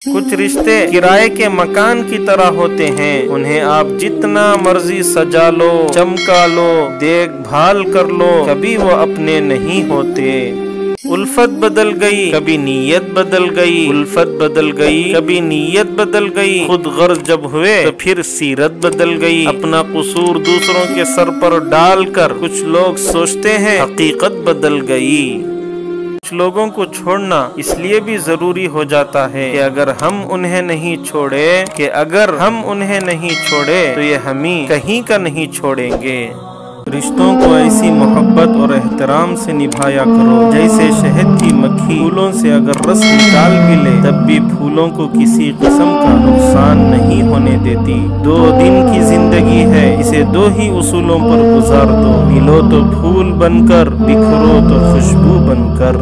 کچھ رشتے کرائے کے مکان کی طرح ہوتے ہیں، انہیں آپ جتنا مرضی سجا لو، چمکا لو، دیکھ بھال کر لو، کبھی وہ اپنے نہیں ہوتے۔ الفت بدل گئی، کبھی نیت بدل گئی، الفت بدل گئی، کبھی نیت بدل گئی، خود غرض جب ہوئے تو پھر سیرت بدل گئی۔ اپنا قصور دوسروں کے سر پر ڈال کر کچھ لوگ سوچتے ہیں حقیقت بدل گئی۔ کچھ لوگوں کو چھوڑنا اس لیے بھی ضروری ہو جاتا ہے کہ اگر ہم انہیں نہیں چھوڑے تو یہ ہمیں کہیں کا نہیں چھوڑیں گے۔ رشتوں کو ایسی محبت اور احترام سے نبھایا کرو جیسے شہد کی مکھی پھولوں سے اگر رس نکال بھی لے تب بھی پھولوں کو کسی قسم کا نقصان نہیں ہونے دیتی۔ 2 دن کی زندگی ہے، اسے 2 ہی اصولوں پر گزار دو، ملو تو پھول بن کر، بکھرو تو خوشبو بن کر۔